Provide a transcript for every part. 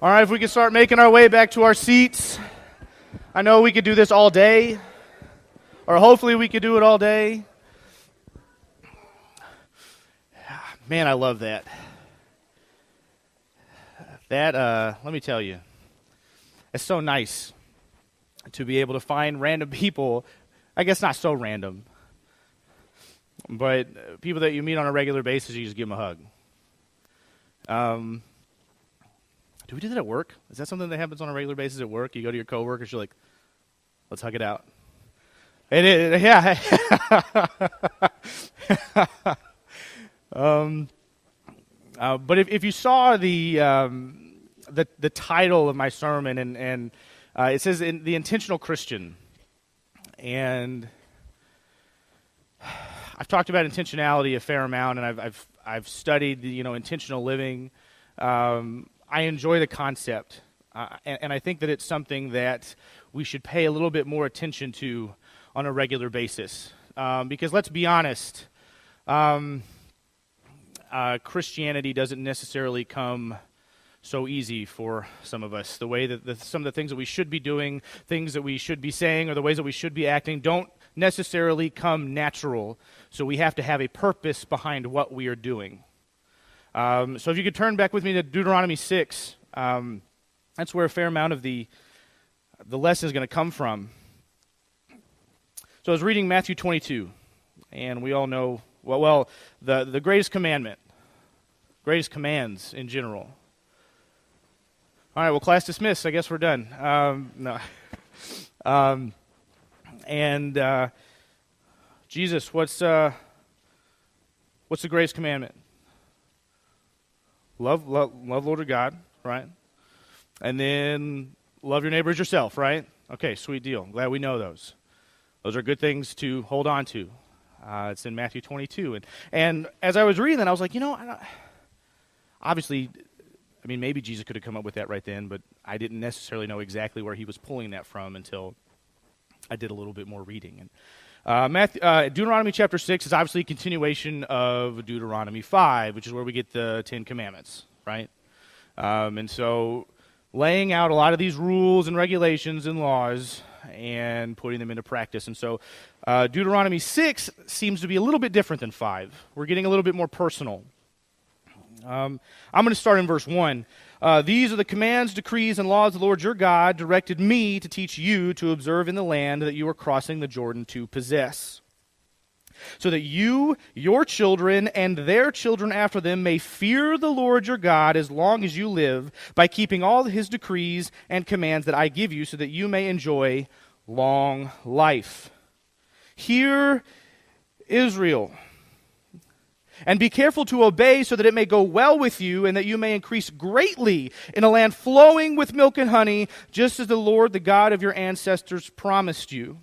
All right, if we can start making our way back to our seats. I know we could do this all day, or hopefully we could do it all day. Man, I love that. Let me tell you, it's so nice to be able to find random people, I guess not so random, but people that you meet on a regular basis, you just give them a hug. Do we do that at work? Is that something that happens on a regular basis at work? You go to your coworkers, you're like, let's hug it out. It is, yeah. But if you saw the title of my sermon, and it says the intentional Christian, and I've talked about intentionality a fair amount, and I've studied intentional living. I enjoy the concept, and I think that it's something that we should pay a little bit more attention to on a regular basis. Because let's be honest, Christianity doesn't necessarily come so easy for some of us. The way that some of the things that we should be doing, things that we should be saying, or the ways that we should be acting don't necessarily come natural. So we have to have a purpose behind what we are doing. So if you could turn back with me to Deuteronomy 6, that's where a fair amount of the lesson is going to come from. So I was reading Matthew 22, and we all know, the greatest commandment, greatest commands in general. All right, well, class dismissed. I guess we're done. No. Jesus, what's the greatest commandment? Love Lord your God, right? And then love your neighbor as yourself, right? Okay, sweet deal. Glad we know those. Those are good things to hold on to. It's in Matthew 22. And as I was reading that, I was like, obviously, maybe Jesus could have come up with that right then, but I didn't necessarily know exactly where he was pulling that from until I did a little bit more reading. And Deuteronomy chapter 6 is obviously a continuation of Deuteronomy 5, which is where we get the Ten Commandments, right? And so laying out a lot of these rules and regulations and laws and putting them into practice. And so Deuteronomy 6 seems to be a little bit different than 5. We're getting a little bit more personal. I'm going to start in verse 1. These are the commands, decrees, and laws of the Lord your God directed me to teach you to observe in the land that you are crossing the Jordan to possess, so that you, your children, and their children after them may fear the Lord your God as long as you live, by keeping all his decrees and commands that I give you, so that you may enjoy long life. Hear, Israel, and be careful to obey, so that it may go well with you, and that you may increase greatly in a land flowing with milk and honey, just as the Lord, the God of your ancestors, promised you.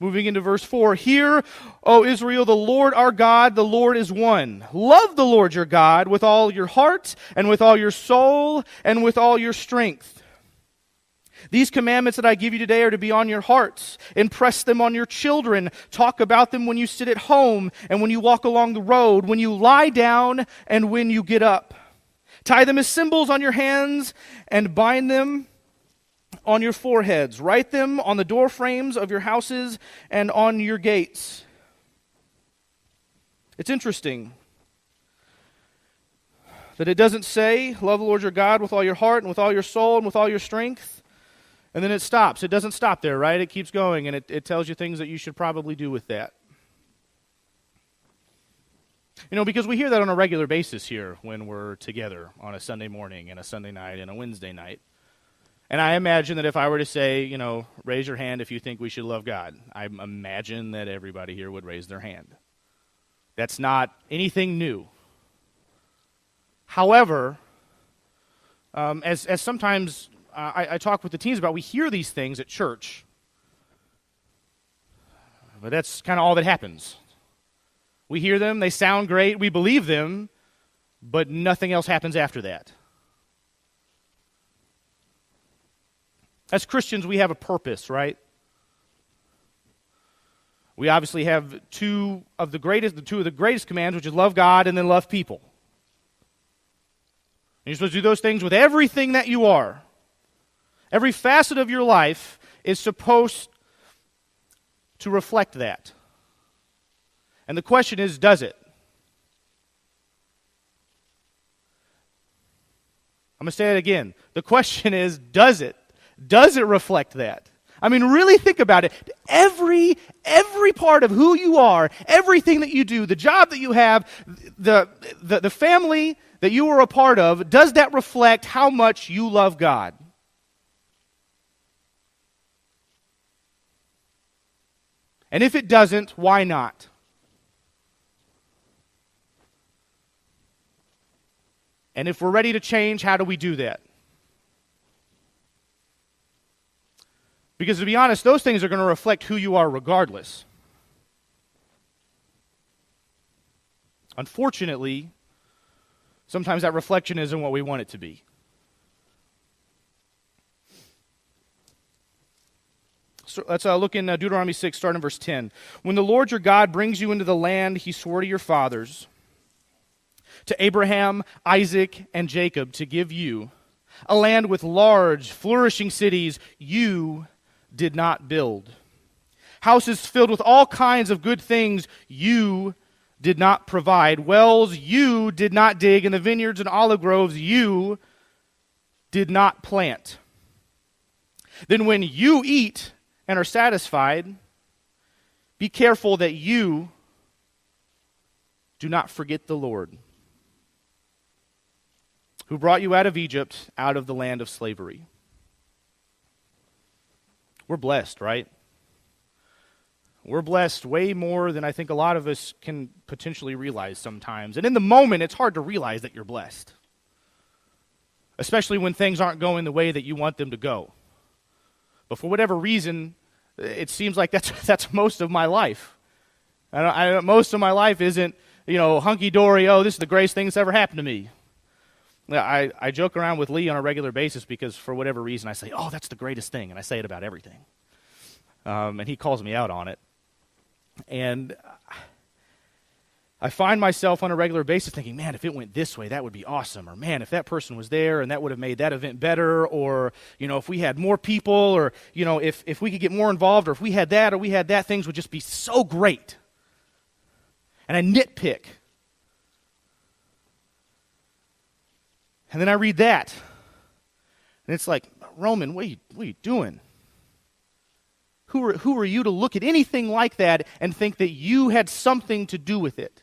Moving into verse 4, Hear, O Israel, the Lord our God, the Lord is one. Love the Lord your God with all your heart, and with all your soul, and with all your strength. These commandments that I give you today are to be on your hearts. Impress them on your children. Talk about them when you sit at home and when you walk along the road, when you lie down and when you get up. Tie them as symbols on your hands and bind them on your foreheads. Write them on the door frames of your houses and on your gates. It's interesting that it doesn't say, love the Lord your God with all your heart and with all your soul and with all your strength. And then it stops. It doesn't stop there, right? It keeps going, and it tells you things that you should probably do with that. Because we hear that on a regular basis here when we're together on a Sunday morning and a Sunday night and a Wednesday night. And I imagine that if I were to say, raise your hand if you think we should love God, I imagine that everybody here would raise their hand. That's not anything new. However, as sometimes I talk with the teens about, we hear these things at church, but that's kind of all that happens. We hear them, they sound great, we believe them, but nothing else happens after that. As Christians, we have a purpose, right? We obviously have two of the greatest commands, which is love God and then love people. you're supposed to do those things with everything that you are. Every facet of your life is supposed to reflect that. And the question is, does it? I'm going to say it again. The question is, does it? Does it reflect that? I mean, really think about it. Every part of who you are, everything that you do, the job that you have, the family that you are a part of, does that reflect how much you love God? And if it doesn't, why not? And if we're ready to change, how do we do that? Because to be honest, those things are going to reflect who you are regardless. Unfortunately, sometimes that reflection isn't what we want it to be. So let's look in Deuteronomy 6, starting in verse 10. When the Lord your God brings you into the land he swore to your fathers, to Abraham, Isaac, and Jacob, to give you, a land with large, flourishing cities you did not build, houses filled with all kinds of good things you did not provide, wells you did not dig, and the vineyards and olive groves you did not plant. Then when you eat and are satisfied, be careful that you do not forget the Lord, who brought you out of Egypt, out of the land of slavery. We're blessed, right? We're blessed way more than I think a lot of us can potentially realize sometimes. And in the moment, it's hard to realize that you're blessed, especially when things aren't going the way that you want them to go. But for whatever reason, it seems like that's most of my life. Most of my life isn't, hunky-dory, this is the greatest thing that's ever happened to me. I joke around with Lee on a regular basis because for whatever reason I say, that's the greatest thing, and I say it about everything. And he calls me out on it. And I find myself on a regular basis thinking, man, if it went this way, that would be awesome. Or, man, if that person was there and that would have made that event better. Or, if we had more people, or, if we could get more involved, or if we had that or we had that, things would just be so great. And I nitpick. And then I read that. And it's like, Roman, what are you doing? Who are you to look at anything like that and think that you had something to do with it?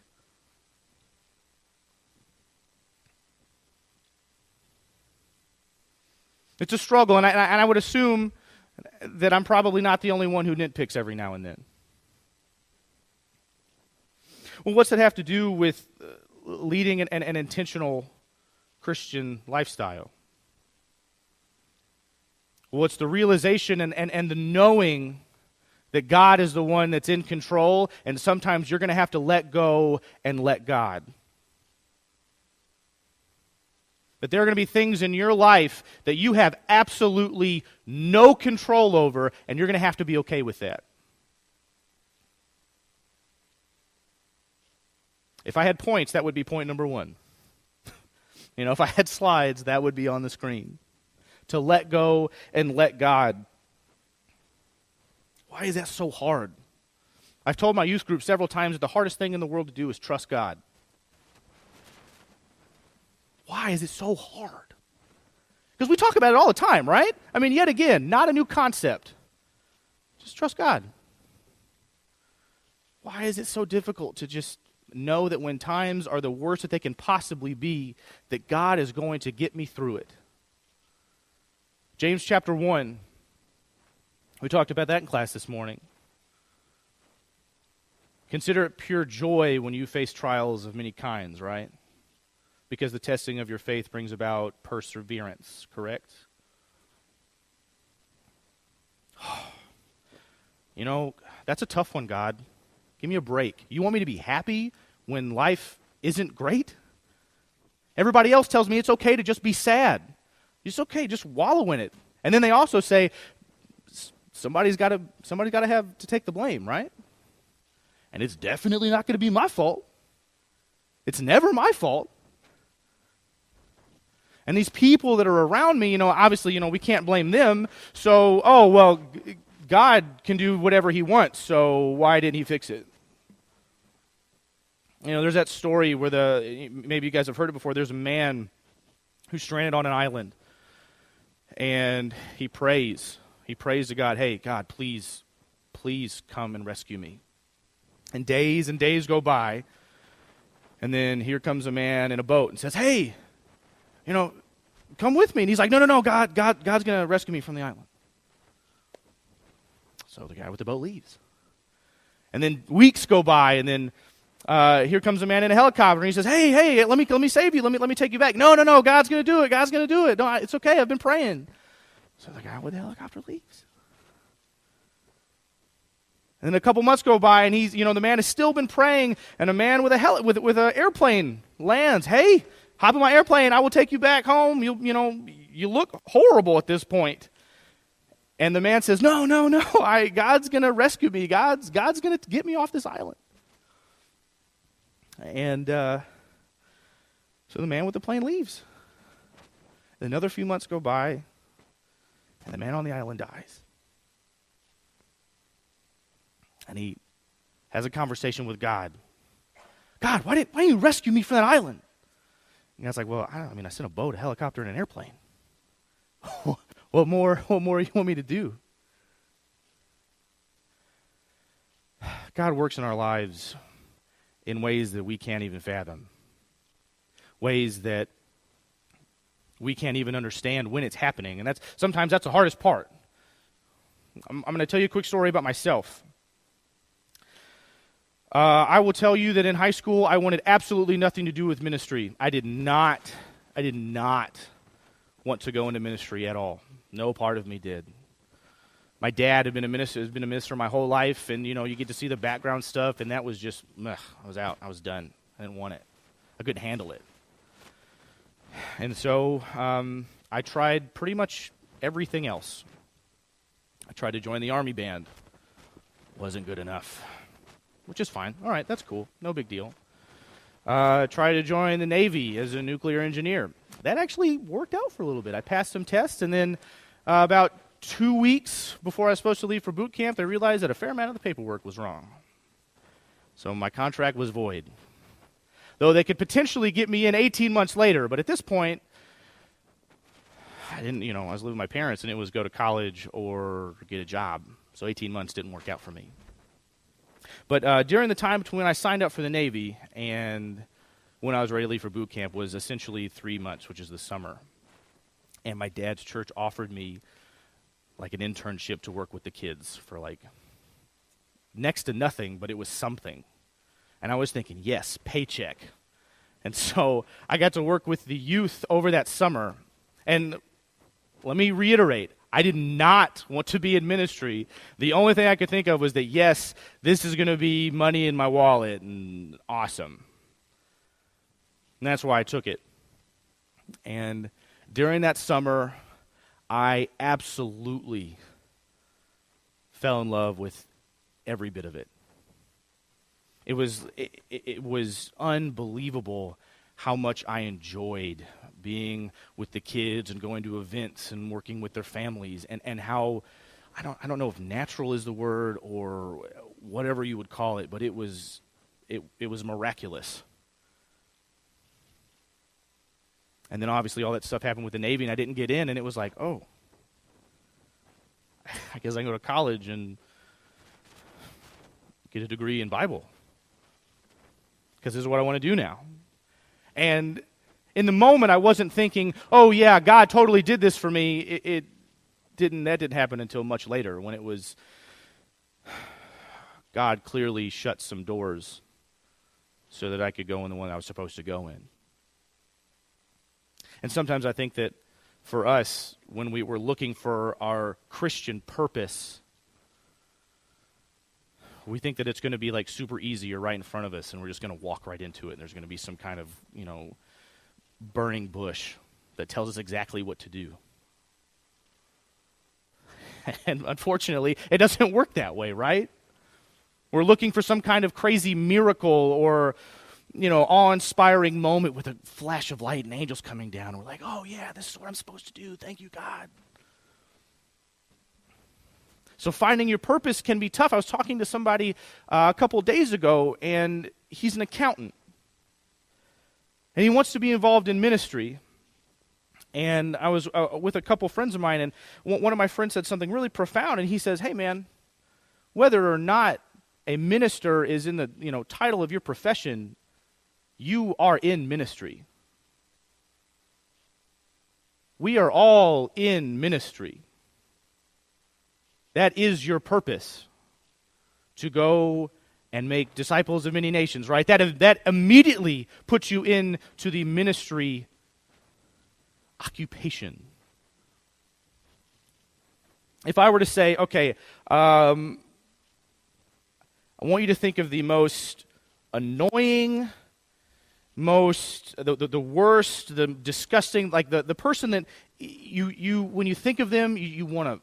It's a struggle, and I would assume that I'm probably not the only one who nitpicks every now and then. Well, what's that have to do with leading an intentional Christian lifestyle? Well, it's the realization and the knowing that God is the one that's in control, and sometimes you're going to have to let go and let God. That there are going to be things in your life that you have absolutely no control over, and you're going to have to be okay with that. If I had points, that would be point number 1. If I had slides, that would be on the screen. To let go and let God. Why is that so hard? I've told my youth group several times that the hardest thing in the world to do is trust God. Why is it so hard? Because we talk about it all the time, right? I mean, yet again, not a new concept. Just trust God. Why is it so difficult to just know that when times are the worst that they can possibly be, that God is going to get me through it? James chapter 1. We talked about that in class this morning. Consider it pure joy when you face trials of many kinds, right? Because the testing of your faith brings about perseverance, correct? That's a tough one, God. Give me a break. You want me to be happy when life isn't great? Everybody else tells me it's okay to just be sad. It's okay, just wallow in it. And then they also say, somebody's got to have to take the blame, right? And it's definitely not going to be my fault. It's never my fault. And these people that are around me, obviously, we can't blame them. So, oh, well, God can do whatever he wants, so why didn't he fix it? There's that story where maybe you guys have heard it before. There's a man who's stranded on an island, and he prays. He prays to God, hey, God, please come and rescue me. And days go by, and then here comes a man in a boat and says, hey, come with me. And he's like, no, God's going to rescue me from the island. So the guy with the boat leaves. And then weeks go by, and then here comes a man in a helicopter, and he says, hey, let me save you. Let me take you back. No, God's going to do it. God's going to do it. No, it's okay. I've been praying. So the guy with the helicopter leaves. And then a couple months go by, and the man has still been praying, and a man with an airplane lands. Hey, hop in my airplane. I will take you back home. You look horrible at this point. And the man says, no. God's going to rescue me. God's going to get me off this island. And so the man with the plane leaves. Another few months go by, and the man on the island dies. And he has a conversation with God. God, why didn't you rescue me from that island? And God's like, well, I sent a boat, a helicopter, and an airplane. What more you want me to do? God works in our lives in ways that we can't even fathom. Ways that we can't even understand when it's happening. And sometimes that's the hardest part. I'm going to tell you a quick story about myself. I will tell you that in high school, I wanted absolutely nothing to do with ministry. I did not want to go into ministry at all. No part of me did. My dad has been a minister my whole life, and you get to see the background stuff, and that was just, I was out. I was done. I didn't want it. I couldn't handle it. And so I tried pretty much everything else. I tried to join the Army band. Wasn't good enough. Which is fine. All right, that's cool. No big deal. Tried to join the Navy as a nuclear engineer. That actually worked out for a little bit. I passed some tests, and then about 2 weeks before I was supposed to leave for boot camp, I realized that a fair amount of the paperwork was wrong. So my contract was void. Though they could potentially get me in 18 months later, but at this point, I didn't, I was living with my parents, and it was go to college or get a job. So 18 months didn't work out for me. But during the time between when I signed up for the Navy and when I was ready to leave for boot camp was essentially 3 months, which is the summer. And my dad's church offered me like an internship to work with the kids for like next to nothing, but it was something. And I was thinking, yes, paycheck. And so I got to work with the youth over that summer. And let me reiterate, I did not want to be in ministry. The only thing I could think of was that, yes, this is going to be money in my wallet and awesome. And that's why I took it. And during that summer, I absolutely fell in love with every bit of it. It was unbelievable how much I enjoyed being with the kids and going to events and working with their families, and how I don't know if natural is the word or whatever you would call it, but it was miraculous. And then obviously all that stuff happened with the Navy, and I didn't get in, and it was like, oh, I guess I can go to college and get a degree in Bible because this is what I want to do now. And in the moment, I wasn't thinking, oh yeah, God totally did this for me. That didn't happen until much later, when it was God clearly shut some doors so that I could go in the one I was supposed to go in. And sometimes I think that for us, when we were looking for our Christian purpose, we think that it's going to be like super easy or right in front of us, and we're just going to walk right into it, and there's going to be some kind of, burning bush that tells us exactly what to do. And unfortunately, it doesn't work that way, right? We're looking for some kind of crazy miracle or awe-inspiring moment with a flash of light and angels coming down. And we're like, oh yeah, this is what I'm supposed to do. Thank you, God. So finding your purpose can be tough. I was talking to somebody a couple of days ago, and he's an accountant. And he wants to be involved in ministry. And I was with a couple friends of mine, and one of my friends said something really profound, and he says, hey man, whether or not a minister is in the title of your profession, you are in ministry. We are all in ministry. That is your purpose, to go and make disciples of many nations, right? That immediately puts you into the ministry occupation. If I were to say, okay, I want you to think of the most annoying, the worst, the disgusting, like the person that you when you think of them, you want to,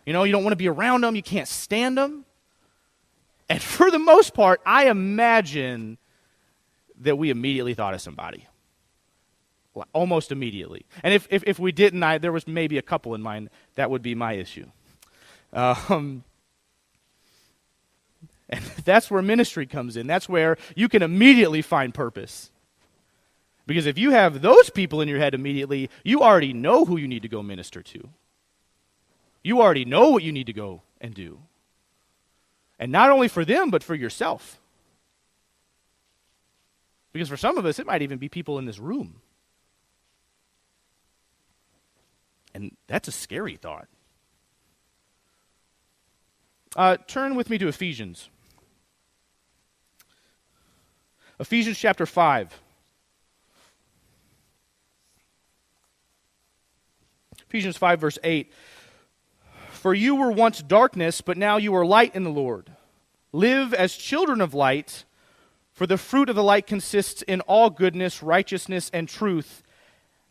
you don't want to be around them, you can't stand them. And for the most part, I imagine that we immediately thought of somebody. Almost immediately. And if we didn't, there was maybe a couple in mind, that would be my issue. And that's where ministry comes in. That's where you can immediately find purpose. Because if you have those people in your head immediately, you already know who you need to go minister to. You already know what you need to go and do. And not only for them, but for yourself. Because for some of us, it might even be people in this room. And that's a scary thought. Turn with me to Ephesians. Ephesians chapter 5. Ephesians 5 verse 8. For you were once darkness, but now you are light in the Lord. Live as children of light, for the fruit of the light consists in all goodness, righteousness, and truth,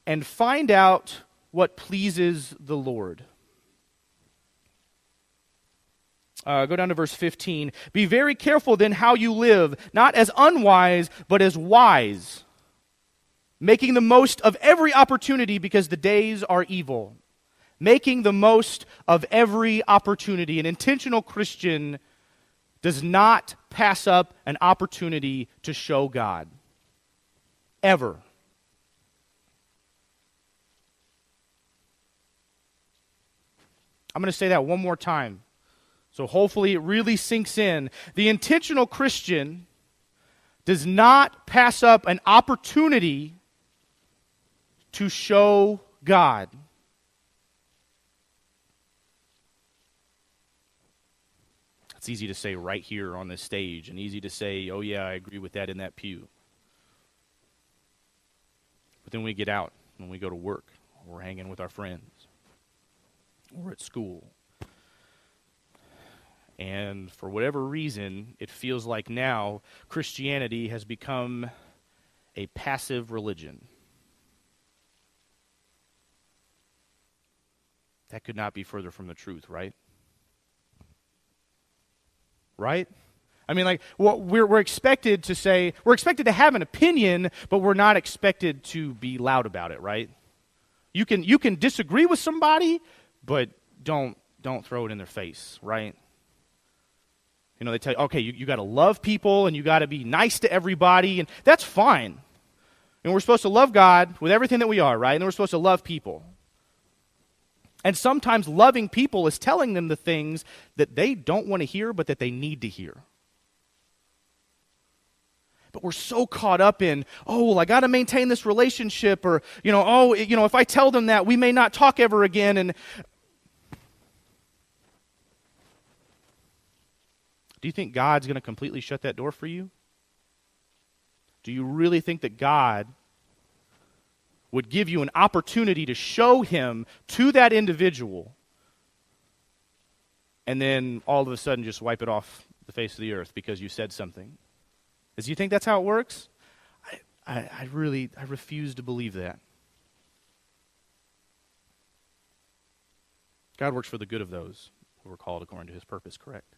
and find out what pleases the Lord. Go down to verse 15. Be very careful then how you live, not as unwise, but as wise, making the most of every opportunity because the days are evil. Making the most of every opportunity. An intentional Christian does not pass up an opportunity to show God. Ever. I'm going to say that one more time. So hopefully it really sinks in. The intentional Christian does not pass up an opportunity to show God. It's easy to say right here on this stage, and easy to say, oh yeah, I agree with that in that pew. But then we get out, when we go to work, or we're hanging with our friends, or at school. And for whatever reason, it feels like now Christianity has become a passive religion. That could not be further from the truth, right? Right? I mean, we're expected to say, we're expected to have an opinion, but we're not expected to be loud about it, right? You can disagree with somebody, but don't throw it in their face, right? They tell you, okay, you got to love people and you got to be nice to everybody, and that's fine. And we're supposed to love God with everything that we are, right? And we're supposed to love people. And sometimes loving people is telling them the things that they don't want to hear, but that they need to hear. But we're so caught up in, I got to maintain this relationship, or, if I tell them that, we may not talk ever again. And do you think God's going to completely shut that door for you? Do you really think that God would give you an opportunity to show him to that individual and then all of a sudden just wipe it off the face of the earth because you said something? Do you think that's how it works? I refuse to believe that. God works for the good of those who are called according to his purpose, correct?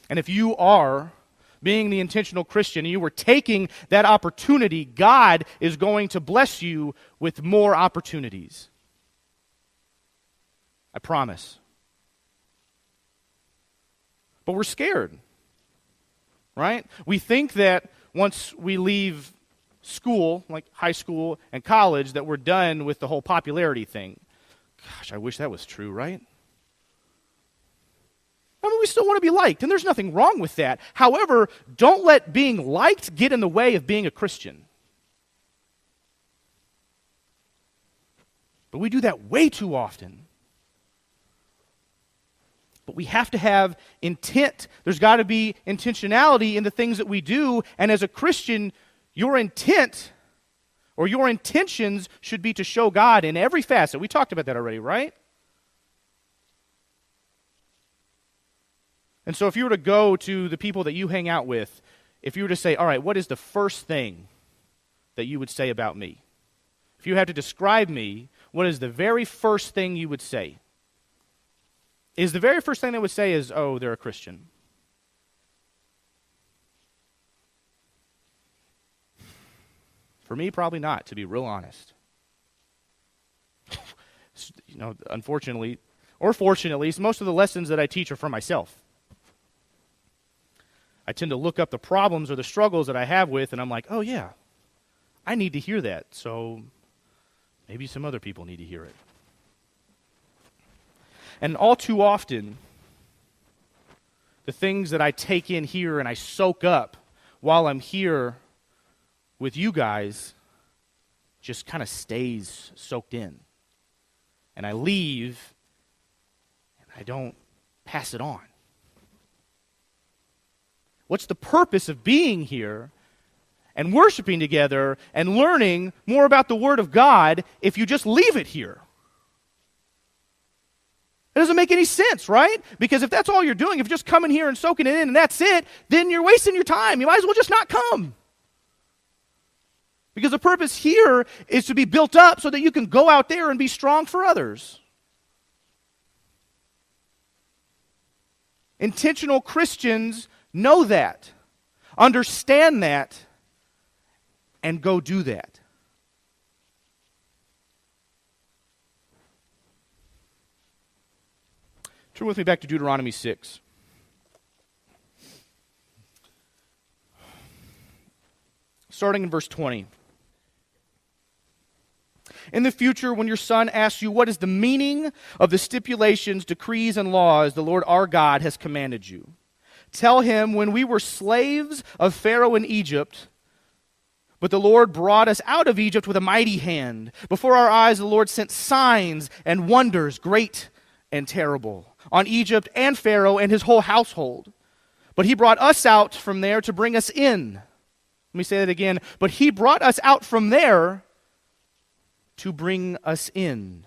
And if you are being the intentional Christian and you were taking that opportunity, God is going to bless you with more opportunities. I promise. But we're scared, right? We think that once we leave school, like high school and college, that we're done with the whole popularity thing. Gosh, I wish that was true, right? I mean, we still want to be liked, and there's nothing wrong with that. However, don't let being liked get in the way of being a Christian. But we do that way too often. But we have to have intent. There's got to be intentionality in the things that we do, and as a Christian, your intent or your intentions should be to show God in every facet. We talked about that already, right? And so if you were to go to the people that you hang out with, if you were to say, all right, what is the first thing that you would say about me? If you had to describe me, what is the very first thing you would say? Is the very first thing they would say is, oh, they're a Christian? For me, probably not, to be real honest. Unfortunately, or fortunately, most of the lessons that I teach are for myself. I tend to look up the problems or the struggles that I have with, and I'm like, oh yeah, I need to hear that, so maybe some other people need to hear it. And all too often, the things that I take in here and I soak up while I'm here with you guys just kind of stays soaked in. And I leave, and I don't pass it on. What's the purpose of being here and worshiping together and learning more about the Word of God if you just leave it here? It doesn't make any sense, right? Because if that's all you're doing, if you're just coming here and soaking it in and that's it, then you're wasting your time. You might as well just not come. Because the purpose here is to be built up so that you can go out there and be strong for others. Intentional Christians know that, understand that, and go do that. Turn with me back to Deuteronomy 6. Starting in verse 20. In the future, when your son asks you, what is the meaning of the stipulations, decrees, and laws the Lord our God has commanded you? Tell him, when we were slaves of Pharaoh in Egypt, but the Lord brought us out of Egypt with a mighty hand. Before our eyes, the Lord sent signs and wonders, great and terrible, on Egypt and Pharaoh and his whole household. But he brought us out from there to bring us in. Let me say that again. But he brought us out from there to bring us in.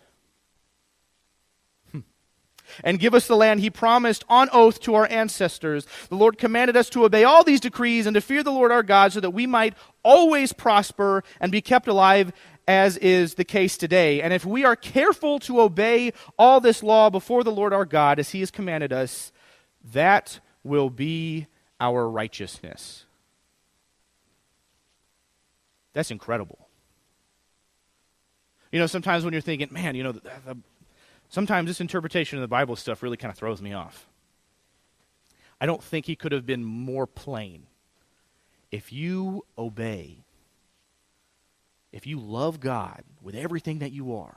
And give us the land he promised on oath to our ancestors. The Lord commanded us to obey all these decrees and to fear the Lord our God so that we might always prosper and be kept alive, as is the case today. And if we are careful to obey all this law before the Lord our God as he has commanded us, that will be our righteousness. That's incredible. Sometimes when you're thinking, man, sometimes this interpretation of the Bible stuff really kind of throws me off. I don't think he could have been more plain. If you obey, if you love God with everything that you are,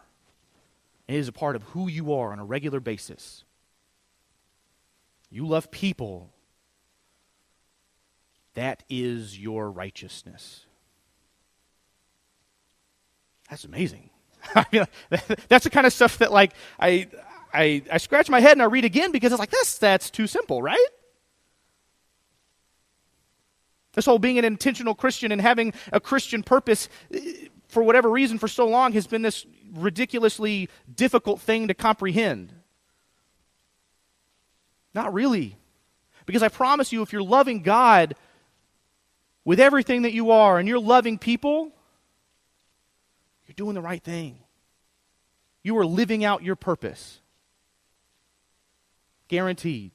and it is a part of who you are on a regular basis, you love people, that is your righteousness. That's amazing. I mean, that's the kind of stuff that I scratch my head and I read again because it's like, that's too simple, right? This whole being an intentional Christian and having a Christian purpose, for whatever reason, for so long has been this ridiculously difficult thing to comprehend. Not really. Because I promise you, if you're loving God with everything that you are and you're loving people, you're doing the right thing. You are living out your purpose. Guaranteed.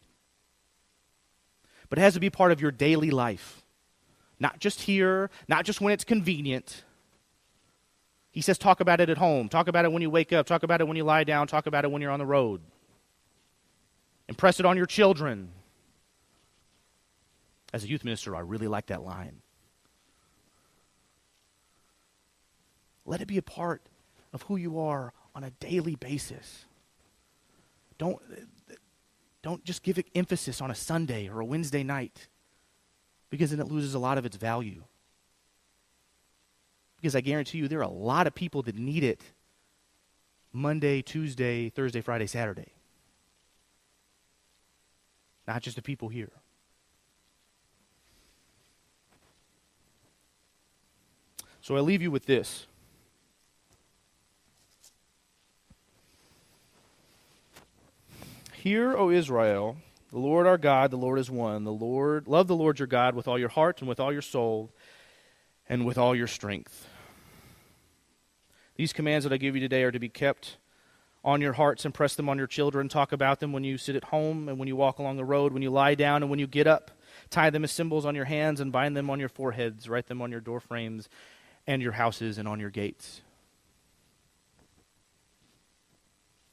but it has to be part of your daily life. Not just here, not just when it's convenient. He says talk about it at home. Talk about it when you wake up. Talk about it when you lie down. Talk about it when you're on the road. Impress it on your children. As a youth minister, I really like that line. Let it be a part of who you are on a daily basis. Don't just give it emphasis on a Sunday or a Wednesday night, because then it loses a lot of its value. Because I guarantee you there are a lot of people that need it Monday, Tuesday, Thursday, Friday, Saturday. Not just the people here. So I leave you with this. Hear, O Israel, the Lord our God, the Lord is one. Love the Lord your God with all your heart and with all your soul and with all your strength. These commands that I give you today are to be kept on your hearts. Impress them on your children. Talk about them when you sit at home and when you walk along the road, when you lie down and when you get up. Tie them as symbols on your hands and bind them on your foreheads. Write them on your door frames and your houses and on your gates.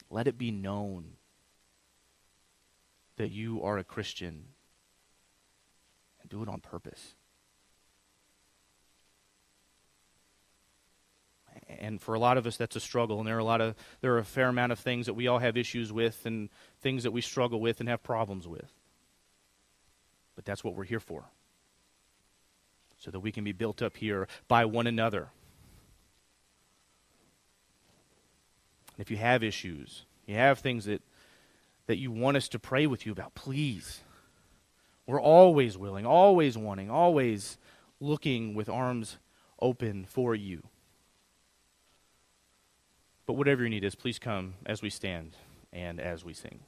Let it be known that you are a Christian, and do it on purpose. And for a lot of us, that's a struggle, and there are a fair amount of things that we all have issues with and things that we struggle with and have problems with. But that's what we're here for, so that we can be built up here by one another. And if you have issues, you have things that you want us to pray with you about, please. We're always willing, always wanting, always looking with arms open for you. But whatever your need is, please come as we stand and as we sing.